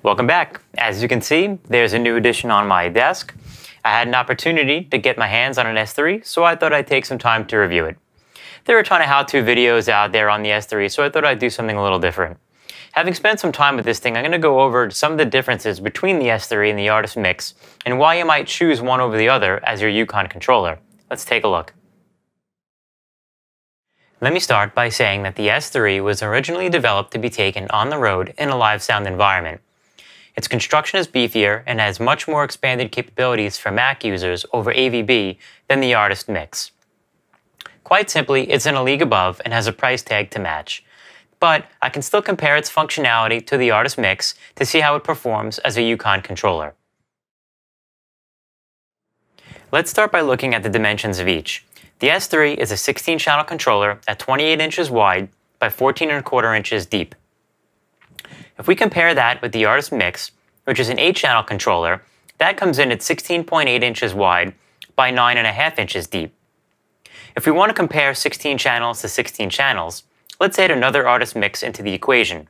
Welcome back. As you can see, there's a new addition on my desk. I had an opportunity to get my hands on an S3, so I thought I'd take some time to review it. There are a ton of how-to videos out there on the S3, so I thought I'd do something a little different. Having spent some time with this thing, I'm going to go over some of the differences between the S3 and the Artist Mix, and why you might choose one over the other as your Yukon controller. Let's take a look. Let me start by saying that the S3 was originally developed to be taken on the road in a live sound environment. Its construction is beefier and has much more expanded capabilities for Mac users over AVB than the Artist Mix. Quite simply, it's in a league above and has a price tag to match. But I can still compare its functionality to the Artist Mix to see how it performs as a Yukon controller. Let's start by looking at the dimensions of each. The S3 is a 16-channel controller at 28 inches wide by 14¼ inches deep. If we compare that with the Artist Mix, which is an 8-channel controller, that comes in at 16.8 inches wide by 9½ inches deep. If we want to compare 16 channels to 16 channels, let's add another Artist Mix into the equation.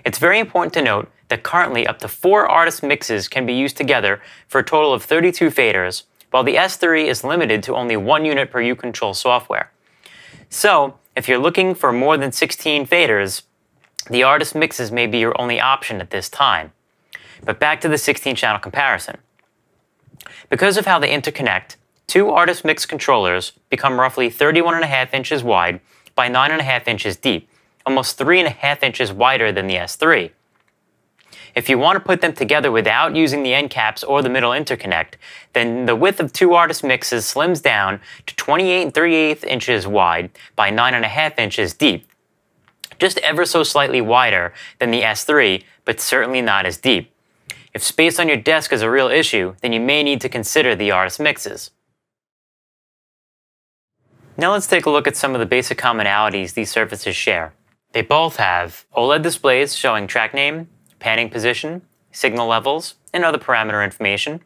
It's very important to note that currently up to 4 Artist Mixes can be used together for a total of 32 faders, while the S3 is limited to only 1 unit per U-Control software. So, if you're looking for more than 16 faders, the Artist Mixes may be your only option at this time. But back to the 16-channel comparison. Because of how they interconnect, 2 Artist Mix controllers become roughly 31½ inches wide by 9½ inches deep, almost 3½ inches wider than the S3. If you want to put them together without using the end caps or the middle interconnect, then the width of 2 Artist Mixes slims down to 28 3/8 inches wide by 9½ inches deep, just ever so slightly wider than the S3, but certainly not as deep. If space on your desk is a real issue, then you may need to consider the Artist Mixes. Now let's take a look at some of the basic commonalities these surfaces share. They both have OLED displays showing track name, panning position, signal levels, and other parameter information,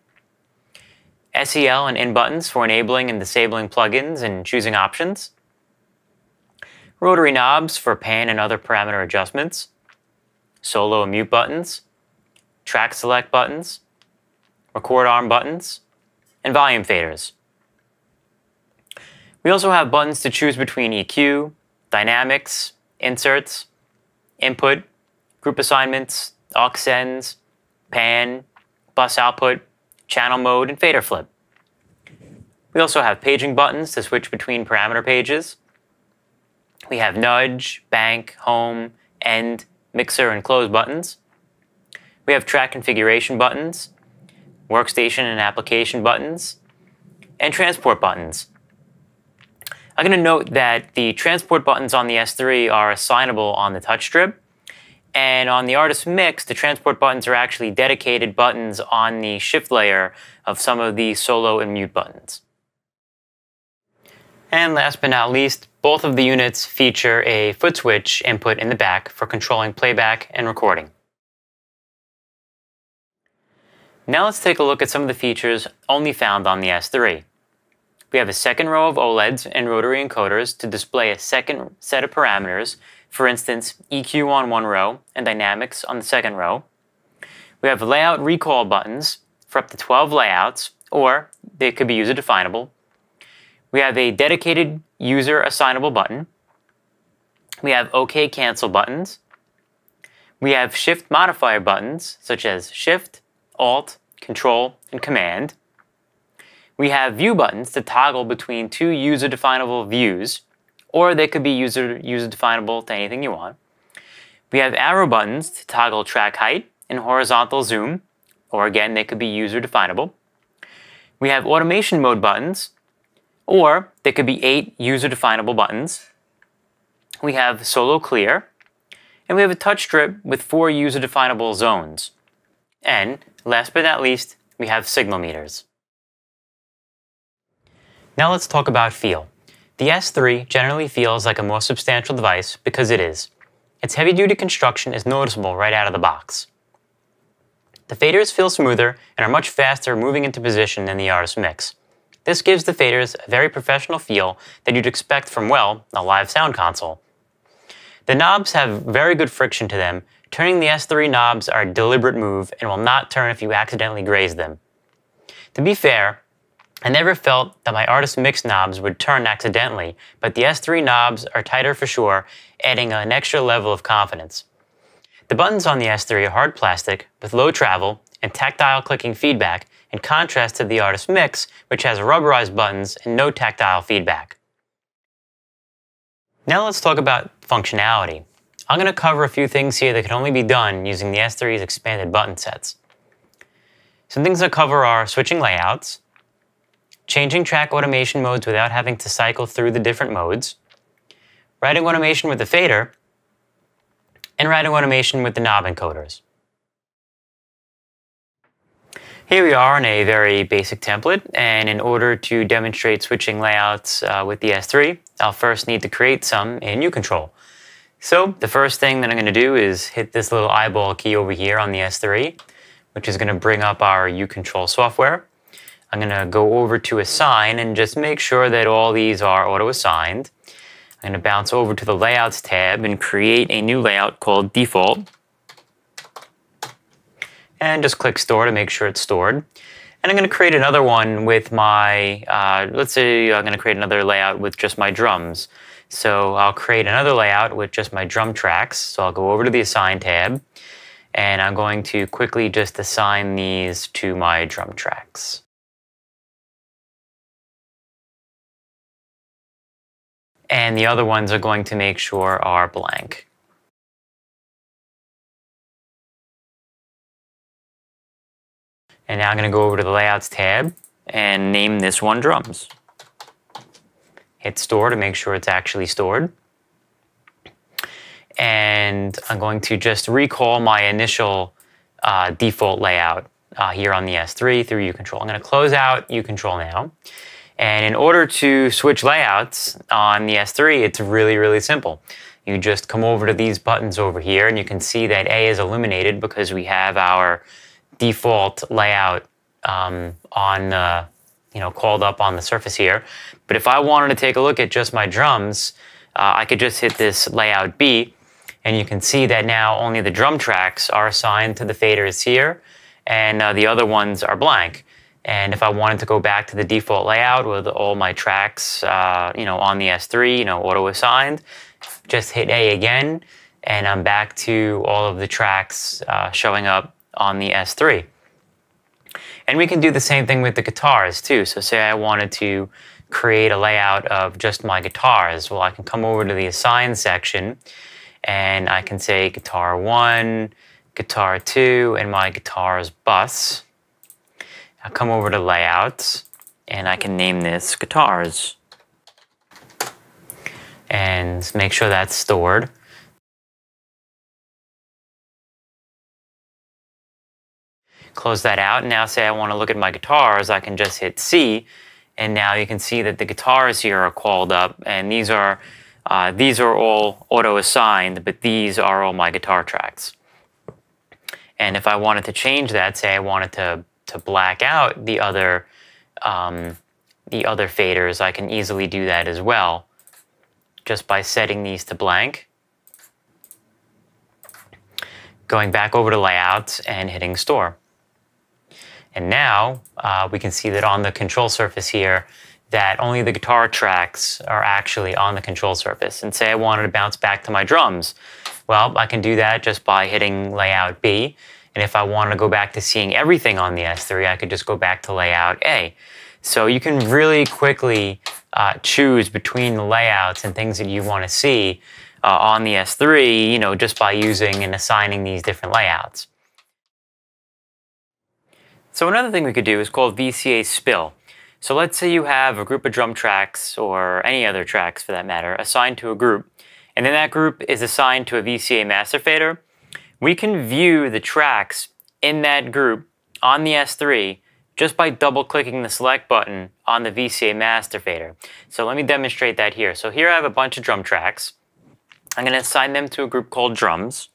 SEL and IN buttons for enabling and disabling plugins and choosing options, rotary knobs for pan and other parameter adjustments, solo and mute buttons, track select buttons, record arm buttons, and volume faders. We also have buttons to choose between EQ, dynamics, inserts, input, group assignments, aux sends, pan, bus output, channel mode, and fader flip. We also have paging buttons to switch between parameter pages. We have nudge, bank, home, end, mixer, and close buttons. We have track configuration buttons, workstation and application buttons, and transport buttons. I'm going to note that the transport buttons on the S3 are assignable on the touch strip, and on the Artist Mix, the transport buttons are actually dedicated buttons on the shift layer of some of the solo and mute buttons. And last but not least, both of the units feature a foot switch input in the back for controlling playback and recording. Now let's take a look at some of the features only found on the S3. We have a second row of OLEDs and rotary encoders to display a second set of parameters, for instance, EQ on one row and dynamics on the second row. We have layout recall buttons for up to 12 layouts, or they could be user definable. We have a dedicated user assignable button. We have OK cancel buttons. We have shift modifier buttons such as Shift, Alt, Control, and Command. We have view buttons to toggle between 2 user definable views, or they could be user definable to anything you want. We have arrow buttons to toggle track height and horizontal zoom, or again, they could be user definable. We have automation mode buttons, or they could be 8 user definable buttons. We have solo clear, and we have a touch strip with 4 user definable zones. And last but not least, we have signal meters. Now let's talk about feel. The S3 generally feels like a more substantial device because it is. Its heavy-duty construction is noticeable right out of the box. The faders feel smoother and are much faster moving into position than the Artist Mix. This gives the faders a very professional feel that you'd expect from, well, a live sound console. The knobs have very good friction to them turning the S3 knobs are a deliberate move and will not turn if you accidentally graze them. To be fair, I never felt that my Artist Mix knobs would turn accidentally, but the S3 knobs are tighter for sure, adding an extra level of confidence. The buttons on the S3 are hard plastic with low travel and tactile clicking feedback, in contrast to the Artist Mix, which has rubberized buttons and no tactile feedback. Now let's talk about functionality. I'm going to cover a few things here that can only be done using the S3's expanded button sets. Some things I'll cover are switching layouts, changing track automation modes without having to cycle through the different modes, writing automation with the fader, and writing automation with the knob encoders. Here we are in a very basic template, and in order to demonstrate switching layouts with the S3, I'll first need to create some in uControl. So the first thing that I'm going to do is hit this little eyeball key over here on the S3, which is going to bring up our uControl software. I'm going to go over to Assign and just make sure that all these are auto-assigned. I'm going to bounce over to the Layouts tab and create a new layout called Default. And just click Store to make sure it's stored. And I'm going to create another one with my, let's say I'm going to create another layout with just my drums. So I'll create another layout with just my drum tracks. So I'll go over to the Assign tab, and I'm going to quickly just assign these to my drum tracks. And the other ones are going to make sure are blank. And now I'm going to go over to the Layouts tab and name this one Drums. Hit Store to make sure it's actually stored. And I'm going to just recall my initial default layout here on the S3 through uControl. I'm going to close out uControl now. And in order to switch layouts on the S3, it's really, really simple. You just come over to these buttons over here, and you can see that A is illuminated because we have our default layout called up on the surface here. But if I wanted to take a look at just my drums, I could just hit this layout B, and you can see that now only the drum tracks are assigned to the faders here, and the other ones are blank. And if I wanted to go back to the default layout with all my tracks, on the S3, auto-assigned, just hit A again, and I'm back to all of the tracks showing up on the S3. And we can do the same thing with the guitars too. So say I wanted to create a layout of just my guitars. Well, I can come over to the Assign section, and I can say Guitar 1, Guitar 2, and my guitar's bus. I'll come over to Layouts, and I can name this Guitars. And make sure that's stored. Close that out, and now say I want to look at my guitars, I can just hit C, and now you can see that the guitars here are called up, and these are all auto-assigned, but these are all my guitar tracks. And if I wanted to change that, say I wanted to black out the other faders, I can easily do that as well, just by setting these to blank, going back over to Layouts and hitting Store. And now we can see that on the control surface here, that only the guitar tracks are actually on the control surface. And say I wanted to bounce back to my drums. Well, I can do that just by hitting Layout B. And if I wanted to go back to seeing everything on the S3, I could just go back to Layout A. So you can really quickly choose between the layouts and things that you want to see on the S3, just by using and assigning these different layouts. So another thing we could do is called VCA Spill. So let's say you have a group of drum tracks, or any other tracks for that matter, assigned to a group, and then that group is assigned to a VCA master fader. We can view the tracks in that group on the S3 just by double-clicking the select button on the VCA master fader. So let me demonstrate that here. So here I have a bunch of drum tracks. I'm going to assign them to a group called Drums.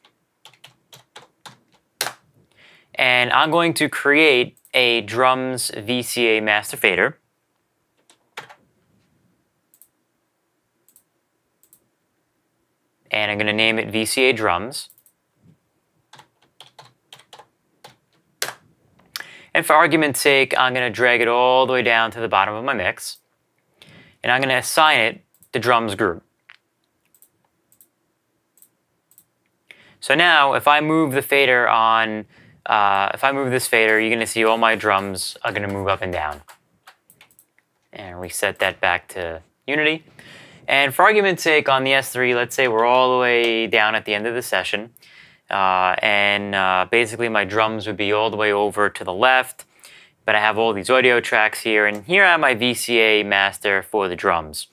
And I'm going to create a Drums VCA master fader. And I'm going to name it VCA Drums. And for argument's sake, I'm going to drag it all the way down to the bottom of my mix. And I'm going to assign it the drums group. So now, if I move the fader on, if I move this fader, you're going to see all my drums are going to move up and down. And reset that back to Unity. And for argument's sake, on the S3, let's say we're all the way down at the end of the session. Basically my drums would be all the way over to the left, but I have all these audio tracks here, and here I have my VCA master for the drums.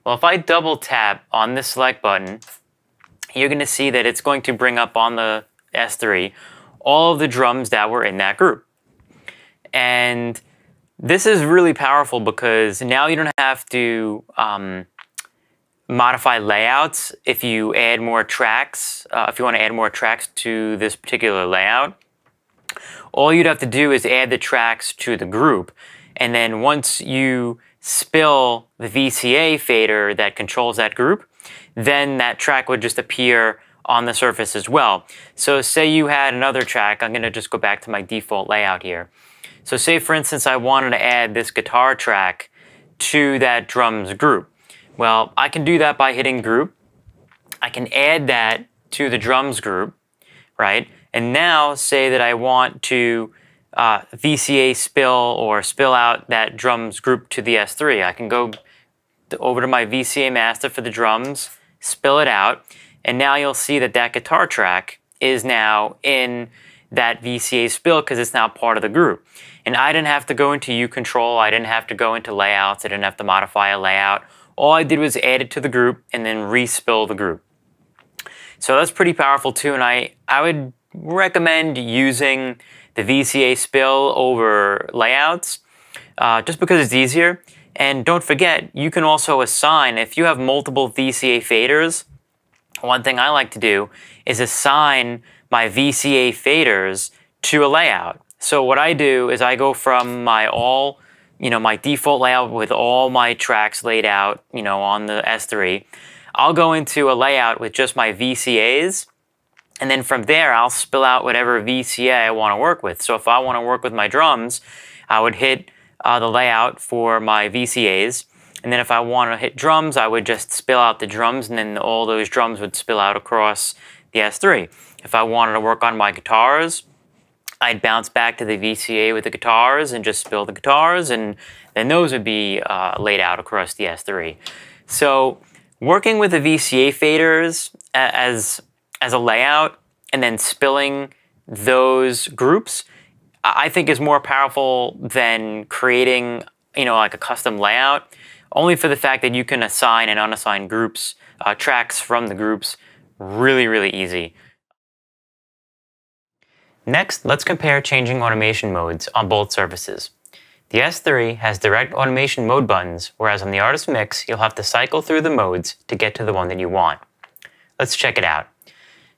Well, if I double tap on this select button, you're going to see that it's going to bring up on the S3 all of the drums that were in that group. And this is really powerful because now you don't have to modify layouts if you add more tracks, if you want to add more tracks to this particular layout. All you'd have to do is add the tracks to the group, and then once you spill the VCA fader that controls that group, then that track would just appear on the surface as well. So say you had another track, I'm going to just go back to my default layout here. So say for instance I wanted to add this guitar track to that drums group. Well, I can do that by hitting group. I can add that to the drums group, right? And now say that I want to VCA spill or spill out that drums group to the S3. I can go over to my VCA master for the drums, spill it out, and now you'll see that that guitar track is now in that VCA spill because it's now part of the group. And I didn't have to go into U-Control, I didn't have to go into layouts, I didn't have to modify a layout. All I did was add it to the group and then respill the group. So that's pretty powerful too, and I would recommend using the VCA spill over layouts just because it's easier. And don't forget, you can also assign, if you have multiple VCA faders, one thing I like to do is assign my VCA faders to a layout. So what I do is I go from my my default layout with all my tracks laid out, on the S3. I'll go into a layout with just my VCAs, and then from there I'll spill out whatever VCA I want to work with. So if I want to work with my drums, I would hit the layout for my VCAs, and then if I want to hit drums, I would just spill out the drums, and then all those drums would spill out across the S3. If I wanted to work on my guitars, I'd bounce back to the VCA with the guitars and just spill the guitars, and then those would be laid out across the S3. So working with the VCA faders as a layout and then spilling those groups, I think is more powerful than creating, like a custom layout, only for the fact that you can assign and unassign groups, tracks from the groups really, really easy. Next, let's compare changing automation modes on both surfaces. The S3 has direct automation mode buttons, whereas on the Artist Mix, you'll have to cycle through the modes to get to the one that you want. Let's check it out.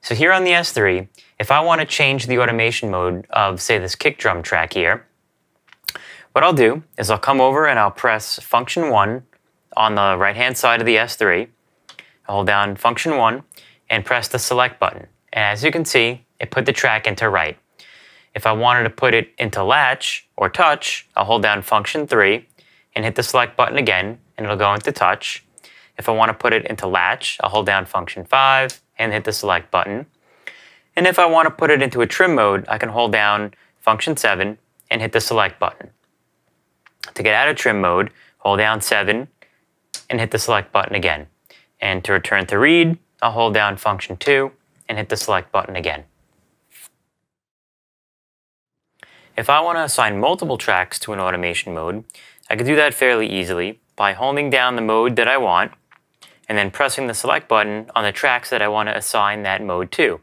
So here on the S3, if I want to change the automation mode of, say, this kick drum track here, what I'll do is I'll come over and I'll press function 1 on the right-hand side of the S3. I'll hold down function 1 and press the select button. And as you can see, it put the track into right. If I wanted to put it into latch or touch, I'll hold down function 3 and hit the select button again, and it'll go into touch. If I want to put it into latch, I'll hold down function 5 and hit the select button. And if I want to put it into a trim mode, I can hold down function 7 and hit the select button. To get out of trim mode, hold down 7 and hit the select button again. And to return to read, I'll hold down function 2 and hit the select button again. If I want to assign multiple tracks to an automation mode, I can do that fairly easily by holding down the mode that I want and then pressing the select button on the tracks that I want to assign that mode to.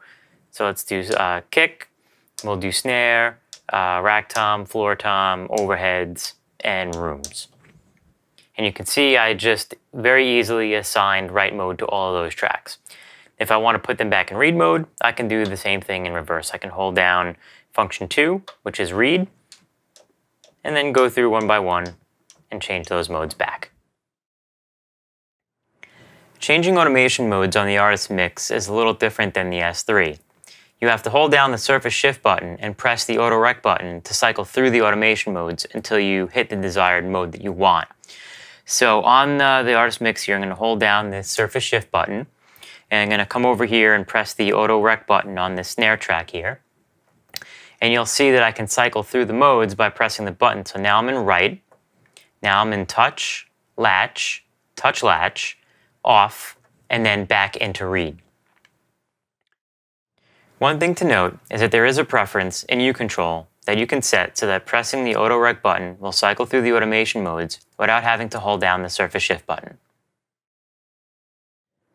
So let's do kick, we'll do snare, rack tom, floor tom, overheads, and rooms. And you can see I just very easily assigned right mode to all of those tracks. If I want to put them back in read mode, I can do the same thing in reverse. I can hold down function 2, which is read, and then go through one by one and change those modes back. Changing automation modes on the Artist Mix is a little different than the S3. you have to hold down the surface shift button and press the auto rec button to cycle through the automation modes until you hit the desired mode that you want. So on the artist mix here, I'm going to hold down this surface shift button, and I'm going to come over here and press the auto rec button on this snare track here. And you'll see that I can cycle through the modes by pressing the button. So now I'm in right, now I'm in touch, latch, off, and then back into read. One thing to note is that there is a preference in U-Control that you can set so that pressing the auto rec button will cycle through the automation modes without having to hold down the surface shift button.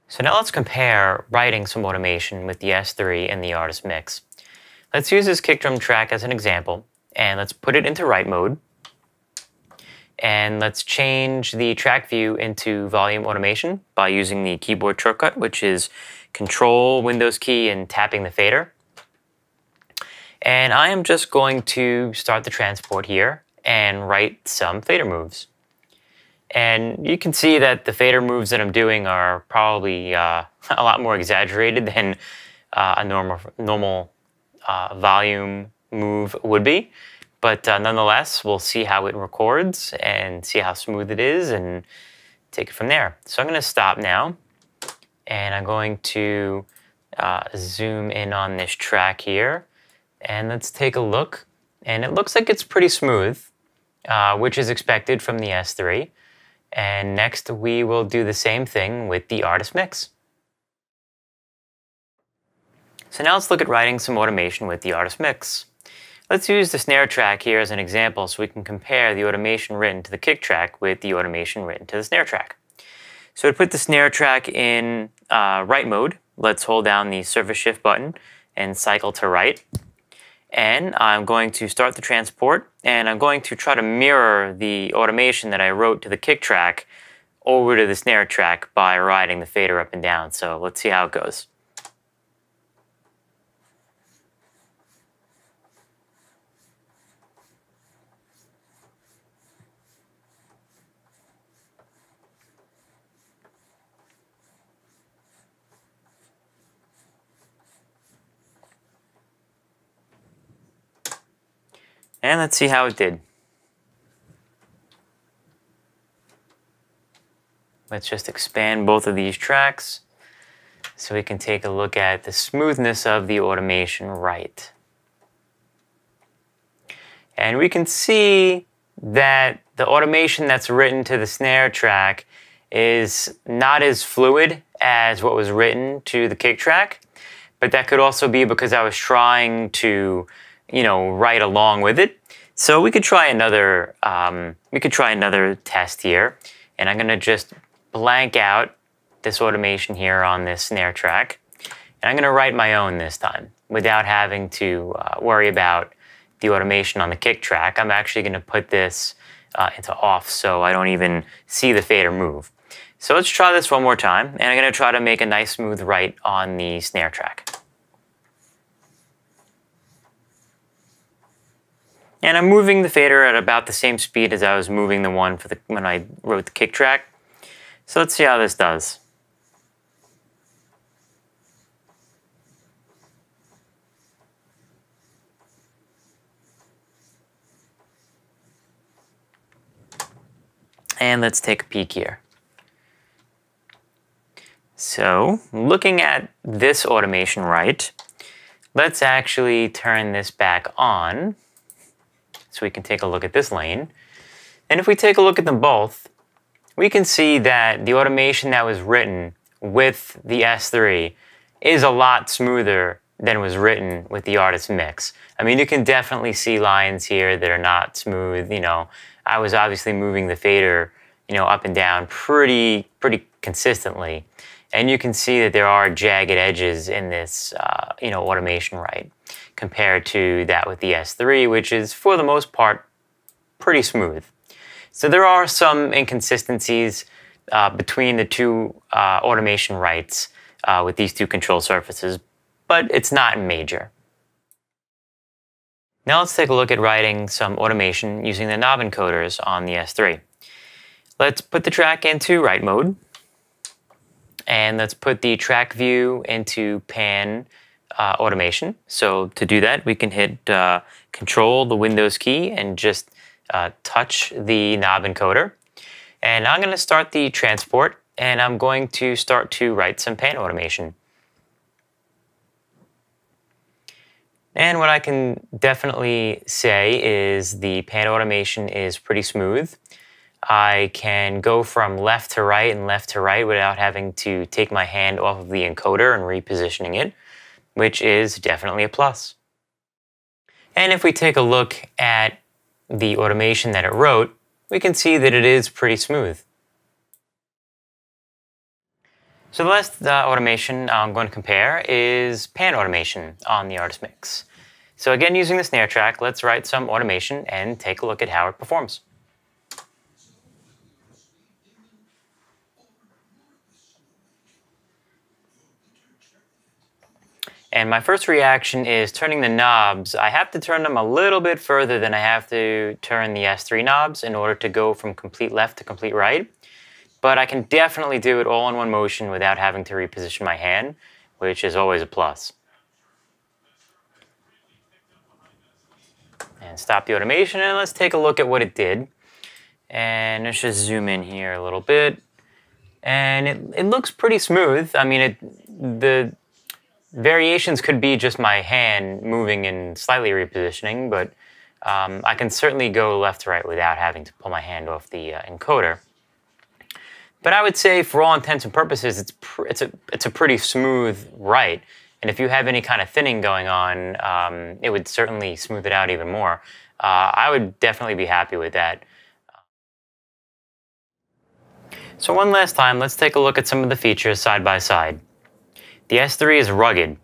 So now let's compare writing some automation with the S3 and the artist mix. Let's use this kick drum track as an example, and let's put it into write mode. And let's change the track view into volume automation by using the keyboard shortcut, which is Control, Windows key, and tapping the fader. And I am just going to start the transport here and write some fader moves. And you can see that the fader moves that I'm doing are probably a lot more exaggerated than a normal volume move would be. But nonetheless, we'll see how it records and see how smooth it is and take it from there. So I'm going to stop now, and I'm going to zoom in on this track here. And let's take a look. And it looks like it's pretty smooth, which is expected from the S3. And next, we will do the same thing with the artist mix. So now let's look at writing some automation with the artist mix. Let's use the snare track here as an example so we can compare the automation written to the kick track with the automation written to the snare track. So to put the snare track in write mode, let's hold down the surface shift button and cycle to write. And I'm going to start the transport, and I'm going to try to mirror the automation that I wrote to the kick track over to the snare track by riding the fader up and down. So let's see how it goes. And let's see how it did. Let's just expand both of these tracks so we can take a look at the smoothness of the automation write. And we can see that the automation that's written to the snare track is not as fluid as what was written to the kick track, but that could also be because I was trying to write along with it. So we could try another test here, and I'm going to just blank out this automation here on this snare track, and I'm going to write my own this time without having to worry about the automation on the kick track. I'm actually going to put this into off so I don't even see the fader move. So let's try this one more time, and I'm going to try to make a nice smooth write on the snare track. And I'm moving the fader at about the same speed as I was moving the one for when I wrote the kick track. So let's see how this does. And let's take a peek here. So looking at this automation write, let's actually turn this back on so we can take a look at this lane. And if we take a look at them both, we can see that the automation that was written with the S3 is a lot smoother than was written with the artist mix. I mean, you can definitely see lines here that are not smooth. I was obviously moving the fader, up and down pretty consistently. And you can see that there are jagged edges in this, automation write compared to that with the S3, which is, for the most part, pretty smooth. So there are some inconsistencies between the two automation writes with these two control surfaces, but it's not major. Now let's take a look at writing some automation using the knob encoders on the S3. Let's put the track into write mode, and let's put the track view into pan automation. So to do that, we can hit Control, the Windows key, and just touch the knob encoder. And I'm going to start the transport, and I'm going to start to write some pan automation. And what I can definitely say is the pan automation is pretty smooth. I can go from left to right and left to right without having to take my hand off of the encoder and repositioning it, which is definitely a plus. And if we take a look at the automation that it wrote, we can see that it is pretty smooth. So the last automation I'm going to compare is pan automation on the Artist Mix. So again, using the snare track, let's write some automation and take a look at how it performs. And my first reaction is turning the knobs. I have to turn them a little bit further than I have to turn the S3 knobs in order to go from complete left to complete right. But I can definitely do it all in one motion without having to reposition my hand, which is always a plus. And stop the automation, and let's take a look at what it did. And let's just zoom in here a little bit. And it looks pretty smooth. I mean, the variations could be just my hand moving and slightly repositioning, but I can certainly go left to right without having to pull my hand off the encoder. But I would say, for all intents and purposes, it's a pretty smooth write. And if you have any kind of thinning going on, it would certainly smooth it out even more. I would definitely be happy with that. So one last time, let's take a look at some of the features side by side. The S3 is rugged.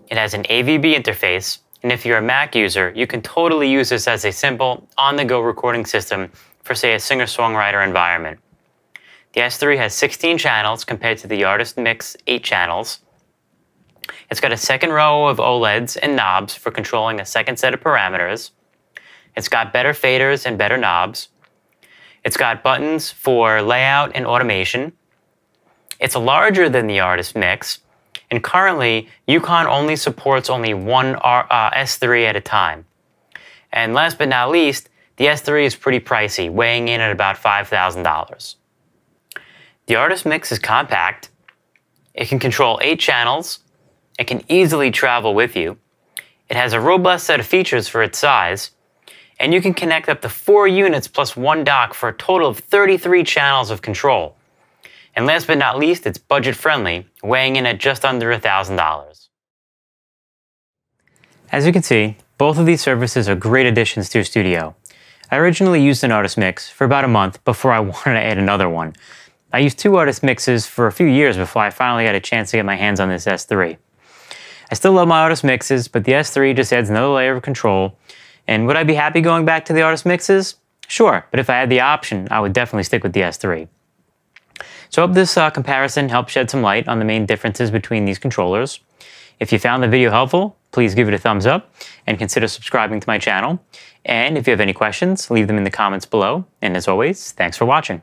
It has an AVB interface, and if you're a Mac user, you can totally use this as a simple, on-the-go recording system for, say, a singer-songwriter environment. The S3 has 16 channels compared to the Artist Mix 8 channels. It's got a second row of OLEDs and knobs for controlling a second set of parameters. It's got better faders and better knobs. It's got buttons for layout and automation. It's larger than the Artist Mix, and currently, Yukon only supports only one S3 at a time. And last but not least, the S3 is pretty pricey, weighing in at about $5,000. The Artist Mix is compact. It can control 8 channels. It can easily travel with you. It has a robust set of features for its size. And you can connect up to 4 units plus 1 dock for a total of 33 channels of control. And last but not least, it's budget-friendly, weighing in at just under $1,000. As you can see, both of these services are great additions to a studio. I originally used an Artist Mix for about a month before I wanted to add another one. I used 2 Artist Mixes for a few years before I finally got a chance to get my hands on this S3. I still love my Artist Mixes, but the S3 just adds another layer of control. And would I be happy going back to the Artist Mixes? Sure, but if I had the option, I would definitely stick with the S3. So I hope this comparison helped shed some light on the main differences between these controllers. If you found the video helpful, please give it a thumbs up and consider subscribing to my channel. And if you have any questions, leave them in the comments below. And as always, thanks for watching.